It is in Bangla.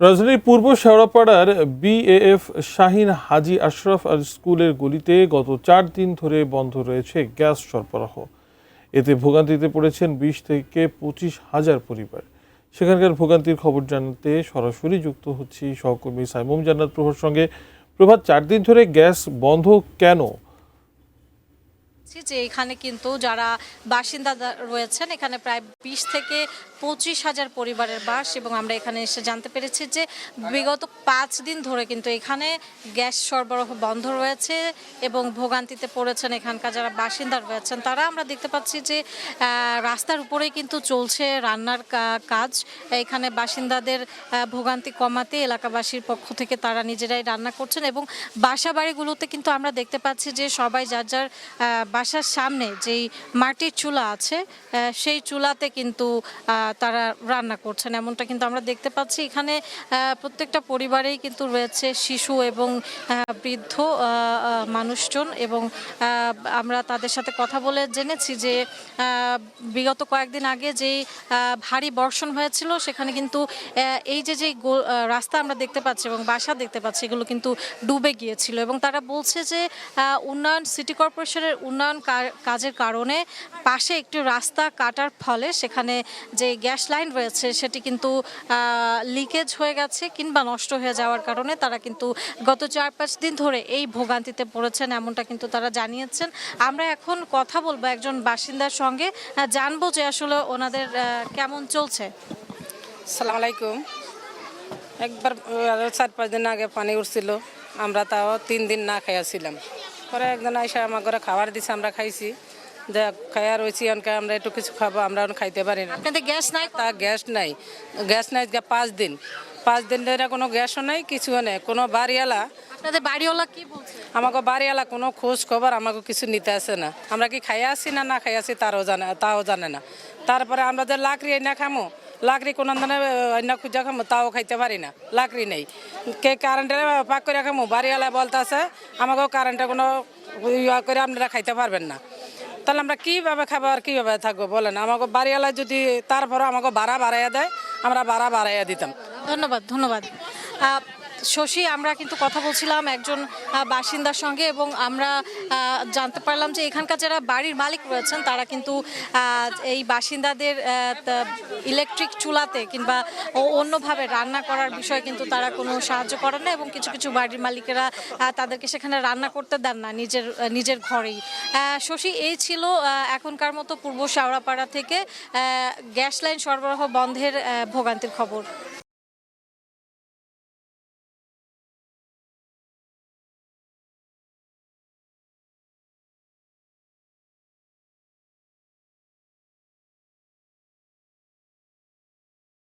রাজধানীর পূর্ব শেওড়াপাড়ার বিএএফ শাহীন হাজী আশরাফ স্কুলের গলিতে গত 4 দিন ধরে বন্ধ রয়েছে গ্যাস সরবরাহ। এতে ভোগান্তিতে পড়েছেন 20 থেকে 25 হাজার পরিবার। সেখানকার ভোগান্তির খবর জানাতে সরাসরি যুক্ত হচ্ছি সহকর্মী সাইমুম জান্নাত প্রভার সঙ্গে। প্রভাত, 4 দিন ধরে গ্যাস বন্ধ কেন? যে এখানে কিন্তু যারা বাসিন্দা রয়েছেন এখানে প্রায় 20 থেকে 25 হাজার পরিবারের বাস, এবং আমরা এখানে এসে জানতে পেরেছি যে বিগত 5 দিন ধরে কিন্তু এখানে গ্যাস সরবরাহ বন্ধ রয়েছে এবং ভোগান্তিতে পড়েছেন এখানকার যারা বাসিন্দা রয়েছেন তারা। আমরা দেখতে পাচ্ছি যে রাস্তার উপরেই কিন্তু চলছে রান্নার কাজ। এখানে বাসিন্দাদের ভোগান্তি কমাতে এলাকাবাসীর পক্ষ থেকে তারা নিজেরাই রান্না করছেন, এবং বাসা বাড়িগুলোতে কিন্তু আমরা দেখতে পাচ্ছি যে সবাই যার যার বাসার সামনে যেই মাটির চুলা আছে সেই চুলাতে কিন্তু তারা রান্না করছেন, এমনটা কিন্তু আমরা দেখতে পাচ্ছি। এখানে প্রত্যেকটা পরিবারেই কিন্তু রয়েছে শিশু এবং বৃদ্ধ মানুষজন, এবং আমরা তাদের সাথে কথা বলে জেনেছি যে বিগত কয়েকদিন আগে যেই ভারী বর্ষণ হয়েছিল সেখানে কিন্তু এই যে রাস্তা আমরা দেখতে পাচ্ছি এবং বাসা দেখতে পাচ্ছি এগুলো কিন্তু ডুবে গিয়েছিল, এবং তারা বলছে যে সিটি কর্পোরেশনের উন্নয়ন কাজের কারণে পাশে একটি রাস্তা কাটার ফলে সেখানে যে গ্যাস লাইন রয়েছে সেটি কিন্তু লিকেজ হয়ে গেছে কিংবা নষ্ট হয়ে যাওয়ার কারণে তারা কিন্তু গত 4-5 দিন ধরে এই ভোগান্তিতে পড়েছেন, এমনটা কিন্তু তারা জানিয়েছেন। আমরা এখন কথা বলবো একজন বাসিন্দার সঙ্গে, জানবো যে আসলে ওনাদের কেমন চলছে। আসসালামু আলাইকুম। একবার 4-5 দিন আগে পানি উঠছিল, আমরা তাও 3 দিন না খাইয়াছিলাম। পরে একজন আইসা আমার ঘরে খাবার দিছে, আমরা খাইছি। খাইয়া রয়েছি, অনকে আমরা একটু কিছু খাবো, আমরা খাইতে পারি না। আপনাদের গ্যাস নাই? তা গ্যাস নাই 5 দিন ধরে কোনো গ্যাসও নাই, কিছুও নেই। কোনো বাড়িওয়ালা, আপনাদের বাড়িওয়ালা কি বলছে? আমাকে বাড়িওয়ালা কোনো খোঁজ খবর আমাকে কিছু নিতে আসে না। আমরা কি খাইয়া আসি না খাইয়া আসি তাও জানে না। তারপরে আমরা যে লাকড়ি না খামো, লাকড়ি কোনো দিনে অন্য খুঁজা খামো তাও খাইতে পারি না, লাকড়ি নেই। কে কারেন্টের পাক করে খামো, বাড়িওয়ালা বলতে আছে আমাকেও কারেন্টের কোনো ইয়া করে আপনারা খাইতে পারবেন না। তাহলে আমরা কীভাবে খাবো আর কীভাবে থাকবো বলেন? আমাকে বাড়িওয়ালা যদি তারপরে আমাকে ভাড়া বাড়াইয়া দেয়, আমরা ভাড়া বাড়াইয়া দিতাম। ধন্যবাদ। শশী, আমরা কিন্তু কথা বলছিলাম একজন বাসিন্দার সঙ্গে, এবং আমরা জানতে পারলাম যে এখানকার যারা বাড়ির মালিক রয়েছেন তারা কিন্তু এই বাসিন্দাদের ইলেকট্রিক চুলাতে কিংবা অন্যভাবে রান্না করার বিষয়ে কিন্তু তারা কোনো সাহায্য করেন না, এবং কিছু কিছু বাড়ির মালিকেরা তাদেরকে সেখানে রান্না করতে দেন না নিজের ঘরেই। শশী, এই ছিল এখনকার মতো পূর্ব শেওড়াপাড়া থেকে গ্যাস লাইন সরবরাহ বন্ধের ভোগান্তির খবর।